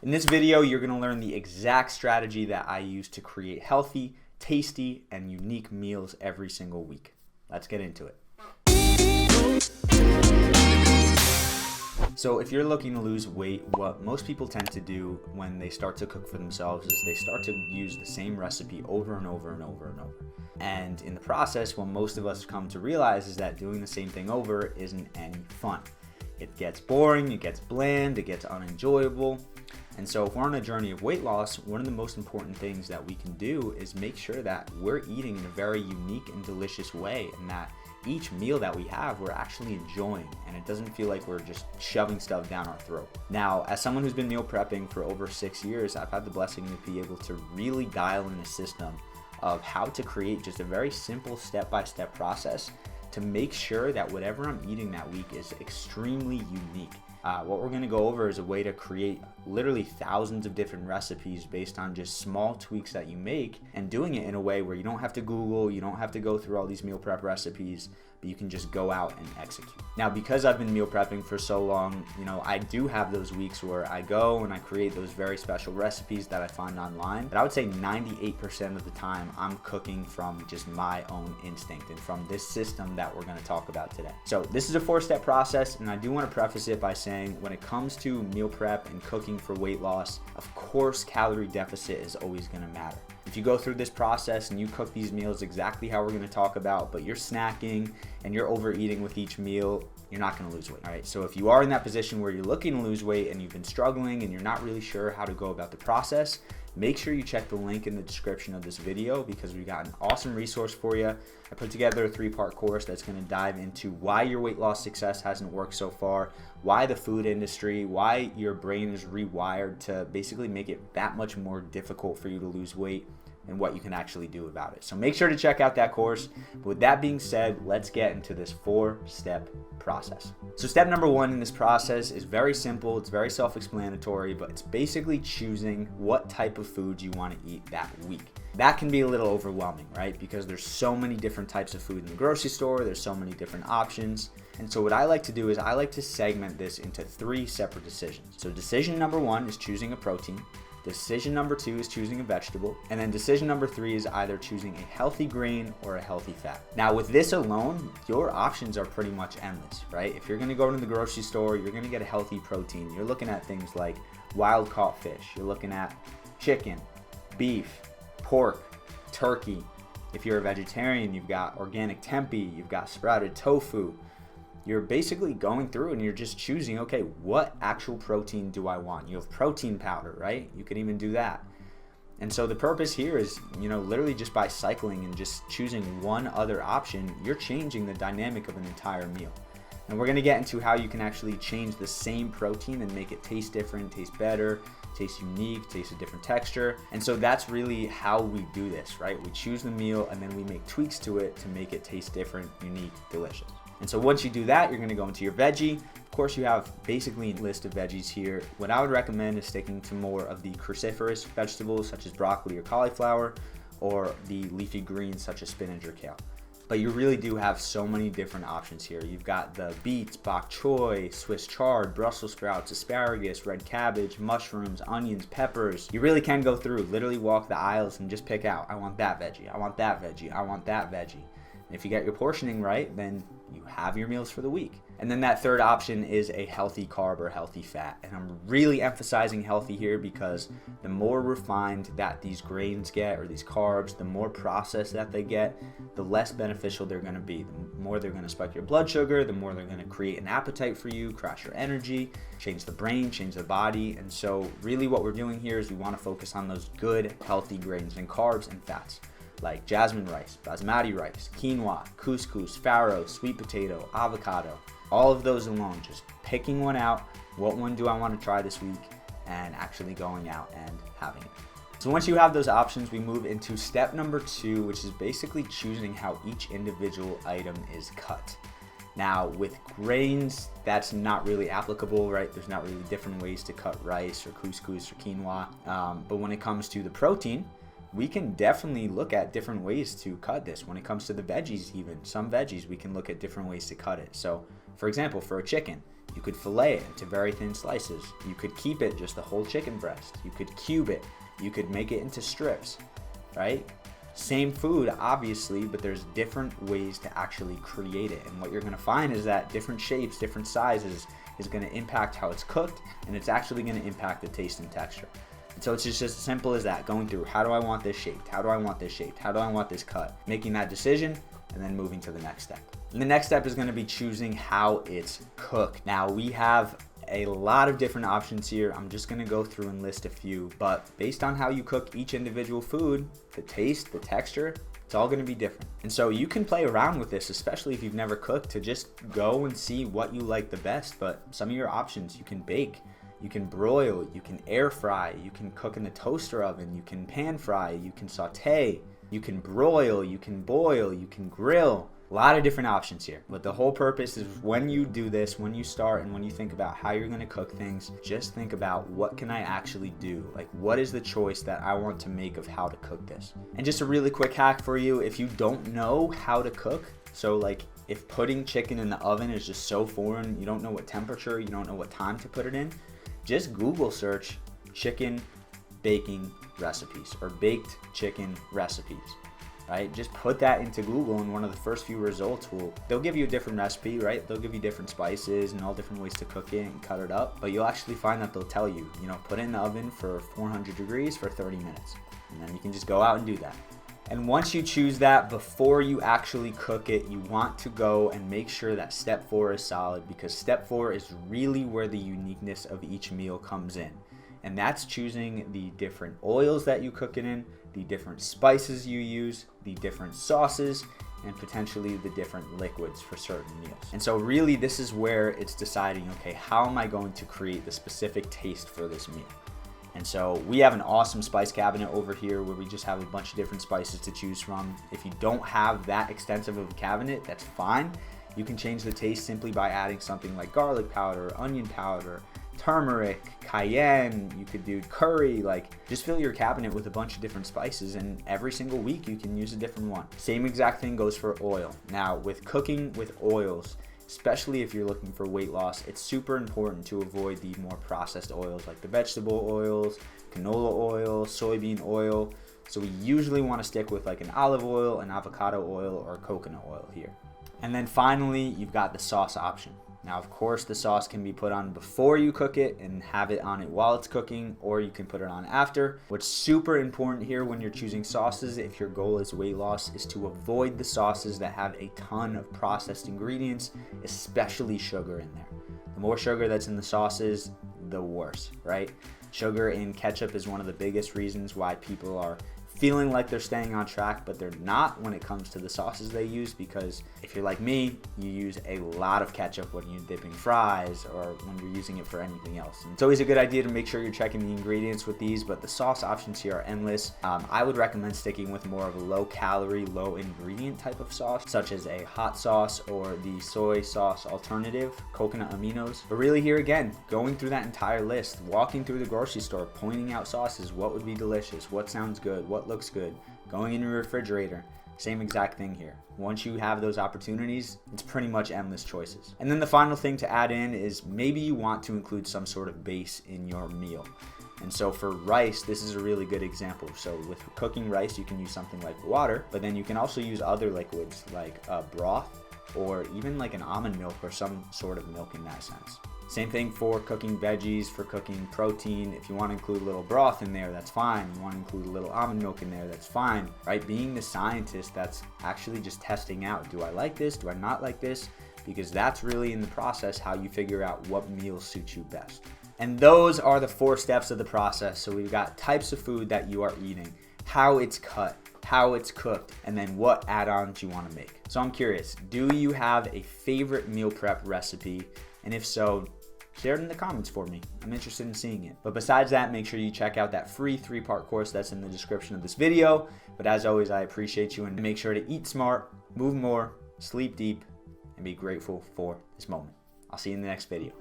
In this video, you're going to learn the exact strategy that I use to create healthy, tasty, and unique meals every single week. Let's get into it. So if you're looking to lose weight, what most people tend to do when they start to cook for themselves is they start to use the same recipe over and over and over and over. And in the process, what most of us come to realize is that doing the same thing over isn't any fun. It gets boring, it gets bland, it gets unenjoyable. And so if we're on a journey of weight loss, one of the most important things that we can do is make sure that we're eating in a very unique and delicious way, and that each meal that we have, we're actually enjoying, and it doesn't feel like we're just shoving stuff down our throat. Now, as someone who's been meal prepping for over 6 years, I've had the blessing to be able to really dial in a system of how to create just a very simple step-by-step process to make sure that whatever I'm eating that week is extremely unique. What we're going to go over is a way to create literally thousands of different recipes based on just small tweaks that you make, and doing it in a way where you don't have to Google, you don't have to go through all these meal prep recipes, but you can just go out and execute. Now, because I've been meal prepping for so long, I do have those weeks where I go and I create those very special recipes that I find online. But I would say 98% of the time I'm cooking from just my own instinct and from this system that we're going to talk about today. So this is a 4-step process, and I do want to preface it by saying when it comes to meal prep and cooking for weight loss, of course calorie deficit is always going to matter. If you go through this process and you cook these meals exactly how we're going to talk about, but you're snacking and you're overeating with each meal, you're not going to lose weight. All right. So if you are in that position where you're looking to lose weight and you've been struggling and you're not really sure how to go about the process, make sure you check the link in the description of this video, because we've got an awesome resource for you. I put together a 3-part course that's going to dive into why your weight loss success hasn't worked so far, why the food industry, why your brain is rewired to basically make it that much more difficult for you to lose weight, and what you can actually do about it. So make sure to check out that course. But with that being said, let's get into this 4-step process. So step number 1 in this process is very simple. It's very self-explanatory, but it's basically choosing what type of food you want to eat that week. That can be a little overwhelming, right? Because there's so many different types of food in the grocery store. There's so many different options. And so what I like to do is I like to segment this into 3 separate decisions. So decision number 1 is choosing a protein. Decision number 2 is choosing a vegetable. And then decision number 3 is either choosing a healthy grain or a healthy fat. Now with this alone, your options are pretty much endless, right? If you're gonna go to the grocery store, you're gonna get a healthy protein. You're looking at things like wild caught fish. You're looking at chicken, beef, pork, turkey. If you're a vegetarian, you've got organic tempeh, you've got sprouted tofu. You're basically going through and you're just choosing, okay, what actual protein do I want? You have protein powder, right? You can even do that. And so the purpose here is, literally just by cycling and just choosing one other option, you're changing the dynamic of an entire meal. And we're gonna get into how you can actually change the same protein and make it taste different, taste better, taste unique, taste a different texture. And so that's really how we do this, right? We choose the meal and then we make tweaks to it to make it taste different, unique, delicious. And so once you do that, you're gonna go into your veggie. Of course, you have basically a list of veggies here. What I would recommend is sticking to more of the cruciferous vegetables such as broccoli or cauliflower, or the leafy greens such as spinach or kale. But you really do have so many different options here. You've got the beets, bok choy, Swiss chard, Brussels sprouts, asparagus, red cabbage, mushrooms, onions, peppers. You really can go through, literally walk the aisles and just pick out, I want that veggie, I want that veggie, I want that veggie. And if you get your portioning right, then you have your meals for the week. And then that third option is a healthy carb or healthy fat. And I'm really emphasizing healthy here because the more refined that these grains get, or these carbs, the more processed that they get, the less beneficial they're gonna be. The more they're gonna spike your blood sugar, the more they're gonna create an appetite for you, crash your energy, change the brain, change the body. And so really what we're doing here is we wanna focus on those good, healthy grains and carbs and fats, like jasmine rice, basmati rice, quinoa, couscous, farro, sweet potato, avocado. All of those alone, just picking one out, what one do I want to try this week, and actually going out and having it. So once you have those options, we move into step number 2, which is basically choosing how each individual item is cut. Now with grains, that's not really applicable, right? There's not really different ways to cut rice or couscous or quinoa. But when it comes to the protein, we can definitely look at different ways to cut this. When it comes to the veggies, even some veggies, we can look at different ways to cut it. So for example, for a chicken, you You could fillet it into very thin slices. You could keep it just a whole chicken breast. You could cube it. You could make it into strips, right? Same food, obviously, but there's different ways to actually create it. And what you're gonna find is that different shapes, different sizes is gonna impact how it's cooked, and it's actually gonna impact the taste and texture. And so it's just as simple as that, going through, how do I want this shaped? How do I want this shaped? How do I want this cut? Making that decision, and then moving to the next step. And the next step is gonna be choosing how it's cooked. Now, we have a lot of different options here. I'm just gonna go through and list a few, but based on how you cook each individual food, the taste, the texture, it's all gonna be different. And so you can play around with this, especially if you've never cooked, to just go and see what you like the best. But some of your options, you can bake, you can broil, you can air fry, you can cook in the toaster oven, you can pan fry, you can saute, you can broil, you can boil, you can grill. A lot of different options here, but the whole purpose is when you do this, when you start and when you think about how you're going to cook things, just think about, what can I actually do? Like, what is the choice that I want to make of how to cook this? And just a really quick hack for you, if you don't know how to cook, so like if putting chicken in the oven is just so foreign, you don't know what temperature, you don't know what time to put it in, just Google search chicken baking recipes or baked chicken recipes. Right? Just put that into Google, and one of the first few results they'll give you a different recipe, right? They'll give you different spices and all different ways to cook it and cut it up, but you'll actually find that they'll tell you, put it in the oven for 400 degrees for 30 minutes. And then you can just go out and do that. And once you choose that, before you actually cook it, you want to go and make sure that step 4 is solid, because step 4 is really where the uniqueness of each meal comes in. And that's choosing the different oils that you cook it in, the different spices you use, the different sauces, and potentially the different liquids for certain meals. And so really this is where it's deciding, okay, how am I going to create the specific taste for this meal? And so we have an awesome spice cabinet over here where we just have a bunch of different spices to choose from. If you don't have that extensive of a cabinet, that's fine. You can change the taste simply by adding something like garlic powder, onion powder, turmeric, cayenne. You could do curry. Like, just fill your cabinet with a bunch of different spices, and every single week you can use a different one. Same exact thing goes for oil. Now, with cooking with oils, especially if you're looking for weight loss, it's super important to avoid the more processed oils like the vegetable oils, canola oil, soybean oil. So we usually want to stick with like an olive oil, an avocado oil, or coconut oil here. And then finally, you've got the sauce option. Now, of course, the sauce can be put on before you cook it and have it on it while it's cooking, or you can put it on after. What's super important here when you're choosing sauces, if your goal is weight loss, is to avoid the sauces that have a ton of processed ingredients, especially sugar in there. The more sugar that's in the sauces, the worse, right? Sugar in ketchup is one of the biggest reasons why people are feeling like they're staying on track, but they're not when it comes to the sauces they use, because if you're like me, you use a lot of ketchup when you're dipping fries or when you're using it for anything else. And it's always a good idea to make sure you're checking the ingredients with these, but the sauce options here are endless. I would recommend sticking with more of a low calorie, low ingredient type of sauce, such as a hot sauce or the soy sauce alternative, coconut aminos. But really here again, going through that entire list, walking through the grocery store, pointing out sauces, what would be delicious, what sounds good, what looks good, going in your refrigerator, same exact thing here. Once you have those opportunities, it's pretty much endless choices. And then the final thing to add in is maybe you want to include some sort of base in your meal. And so for rice, this is a really good example. So with cooking rice, you can use something like water, but then you can also use other liquids like broth or even like an almond milk or some sort of milk in that sense. Same thing for cooking veggies, for cooking protein. If you want to include a little broth in there, that's fine. You want to include a little almond milk in there, that's fine, right? Being the scientist that's actually just testing out, do I like this? Do I not like this? Because that's really in the process how you figure out what meals suit you best. And those are the 4 steps of the process. So we've got types of food that you are eating, how it's cut, how it's cooked, and then what add-ons you want to make. So I'm curious, do you have a favorite meal prep recipe? And if so, share it in the comments for me. I'm interested in seeing it. But besides that, make sure you check out that free 3-part course that's in the description of this video. But as always, I appreciate you, and make sure to eat smart, move more, sleep deep, and be grateful for this moment. I'll see you in the next video.